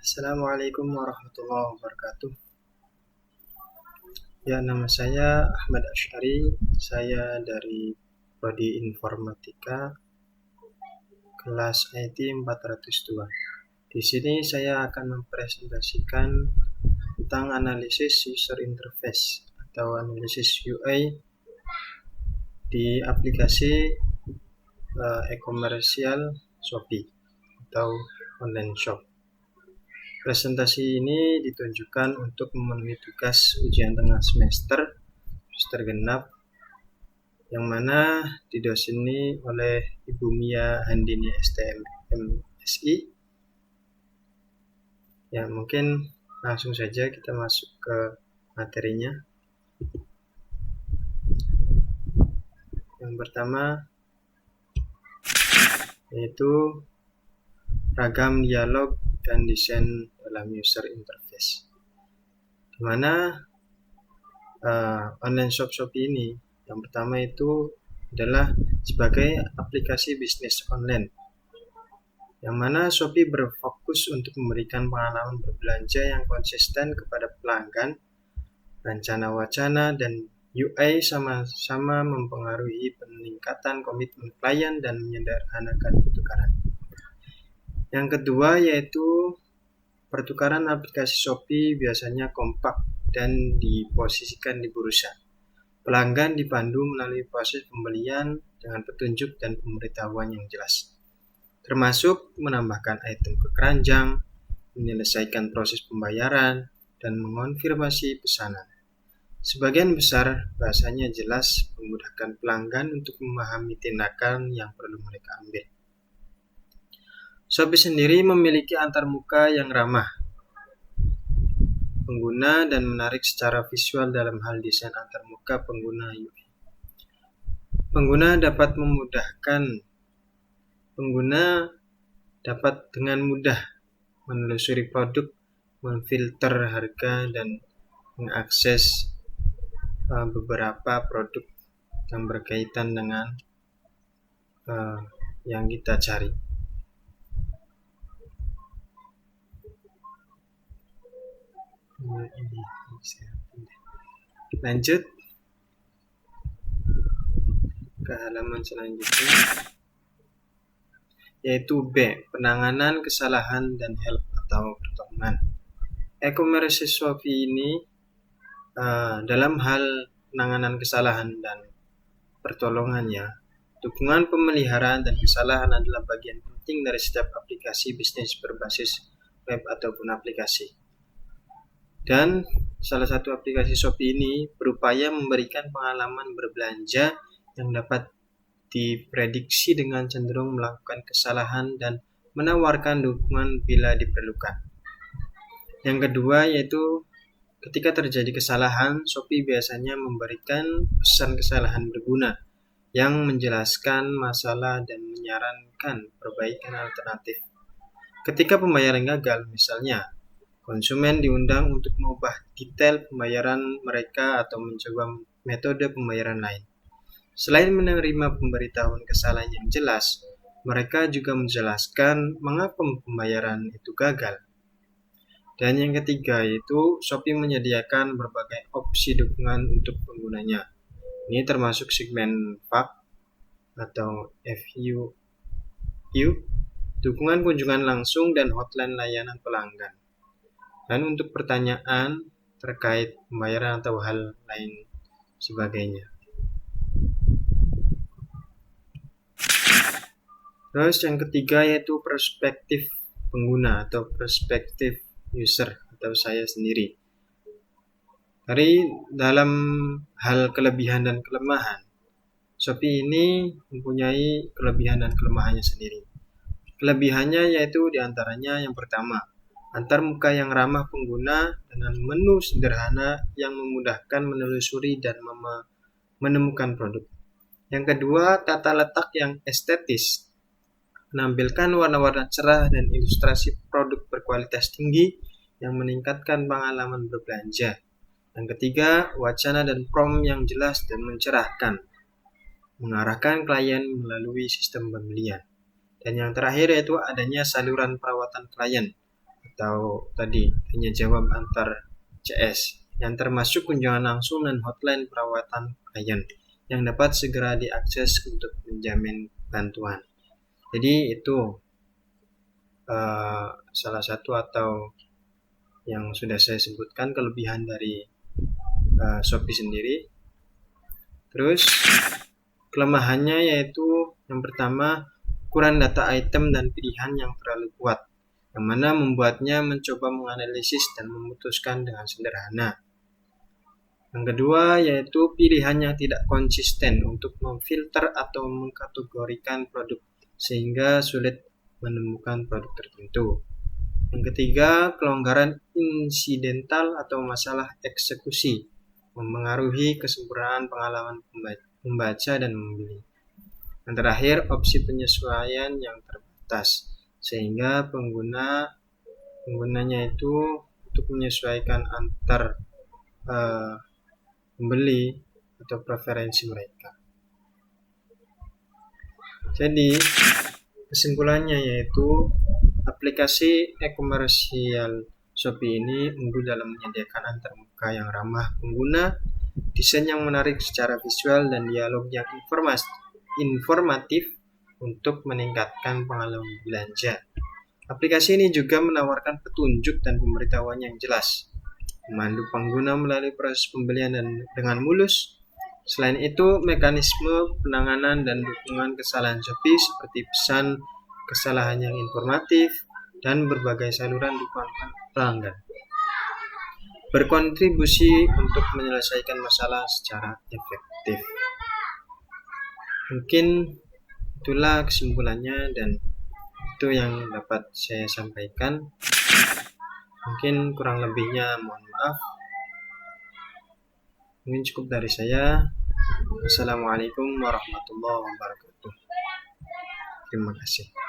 Assalamualaikum warahmatullahi wabarakatuh. Ya, nama saya Ahmad Asy'ari. Saya dari Prodi Informatika kelas IT 402. Di sini saya akan mempresentasikan tentang analisis user interface atau analisis UI di aplikasi e-komersial Shopee atau online shop. Presentasi ini ditunjukkan untuk memenuhi tugas ujian tengah semester genap yang mana didoseni oleh Ibu Mia Handini STM MSI. Ya, mungkin langsung saja kita masuk ke materinya. Yang pertama yaitu ragam dialog dan desain dalam user interface, di mana online shop Shopee ini yang pertama itu adalah sebagai aplikasi bisnis online, yang mana Shopee berfokus untuk memberikan pengalaman berbelanja yang konsisten kepada pelanggan. Rencana wacana dan UI sama-sama mempengaruhi peningkatan komitmen klien dan menyederhanakan pertukaran. Yang kedua yaitu pertukaran aplikasi Shopee biasanya kompak dan diposisikan di bursa. Pelanggan dipandu melalui proses pembelian dengan petunjuk dan pemberitahuan yang jelas, termasuk menambahkan item ke keranjang, menyelesaikan proses pembayaran, dan mengonfirmasi pesanan. Sebagian besar bahasanya jelas memudahkan pelanggan untuk memahami tindakan yang perlu mereka ambil. Shopee sendiri memiliki antarmuka yang ramah pengguna dan menarik secara visual dalam hal desain antarmuka pengguna UI. Pengguna dapat dengan mudah menelusuri produk, memfilter harga, dan mengakses beberapa produk yang berkaitan dengan yang kita cari. Lanjut ke halaman selanjutnya, yaitu B, penanganan kesalahan dan help atau pertolongan. E-commerce Shopee ini dalam hal penanganan kesalahan dan pertolongannya, dukungan pemeliharaan dan kesalahan adalah bagian penting dari setiap aplikasi bisnis berbasis web ataupun aplikasi. Dan salah satu aplikasi Shopee ini berupaya memberikan pengalaman berbelanja yang dapat diprediksi dengan cenderung melakukan kesalahan dan menawarkan dukungan bila diperlukan. Yang kedua yaitu ketika terjadi kesalahan, Shopee biasanya memberikan pesan kesalahan berguna yang menjelaskan masalah dan menyarankan perbaikan alternatif. Ketika pembayaran gagal, misalnya, konsumen diundang untuk mengubah detail pembayaran mereka atau mencoba metode pembayaran lain. Selain menerima pemberitahuan kesalahan yang jelas, mereka juga menjelaskan mengapa pembayaran itu gagal. Dan yang ketiga yaitu Shopee menyediakan berbagai opsi dukungan untuk penggunanya. Ini termasuk segmen FAQ atau FAQ, dukungan kunjungan langsung, dan hotline layanan pelanggan. Dan untuk pertanyaan terkait pembayaran atau hal lain sebagainya. Terus yang ketiga yaitu perspektif pengguna atau perspektif user atau saya sendiri. Dari dalam hal kelebihan dan kelemahan, Shopee ini mempunyai kelebihan dan kelemahannya sendiri. Kelebihannya yaitu diantaranya yang pertama, antarmuka yang ramah pengguna dengan menu sederhana yang memudahkan menelusuri dan menemukan produk. Yang kedua, tata letak yang estetis, menampilkan warna-warna cerah dan ilustrasi produk berkualitas tinggi yang meningkatkan pengalaman berbelanja. Yang ketiga, wacana dan prompt yang jelas dan mencerahkan, mengarahkan klien melalui sistem pembelian. Dan yang terakhir yaitu adanya saluran perawatan klien atau tadi hanya jawab antar CS, yang termasuk kunjungan langsung dan hotline perawatan klien yang dapat segera diakses untuk menjamin bantuan. Jadi itu salah satu atau yang sudah saya sebutkan kelebihan dari Shopee sendiri. Terus kelemahannya yaitu yang pertama, ukuran data item dan pilihan yang terlalu kuat, yang mana membuatnya mencoba menganalisis dan memutuskan dengan sederhana. Yang kedua yaitu pilihannya tidak konsisten untuk memfilter atau mengkategorikan produk sehingga sulit menemukan produk tertentu. Yang ketiga, kelonggaran insidental atau masalah eksekusi memengaruhi kesempurnaan pengalaman membaca dan membeli. Yang terakhir, opsi penyesuaian yang terbatas sehingga penggunanya itu untuk menyesuaikan antar pembeli atau preferensi mereka. Jadi kesimpulannya yaitu aplikasi e-komersial Shopee ini unggul dalam menyediakan antarmuka yang ramah pengguna, desain yang menarik secara visual, dan dialog yang informatif untuk meningkatkan pengalaman belanja. Aplikasi ini juga menawarkan petunjuk dan pemberitahuan yang jelas, memandu pengguna melalui proses pembelian dengan mulus. Selain itu, mekanisme penanganan dan dukungan kesalahan Shopee seperti pesan kesalahan yang informatif dan berbagai saluran dukungan pelanggan berkontribusi untuk menyelesaikan masalah secara efektif. Mungkin itulah kesimpulannya dan itu yang dapat saya sampaikan. Mungkin kurang lebihnya mohon maaf. Mungkin cukup dari saya. Assalamualaikum warahmatullahi wabarakatuh. Terima kasih.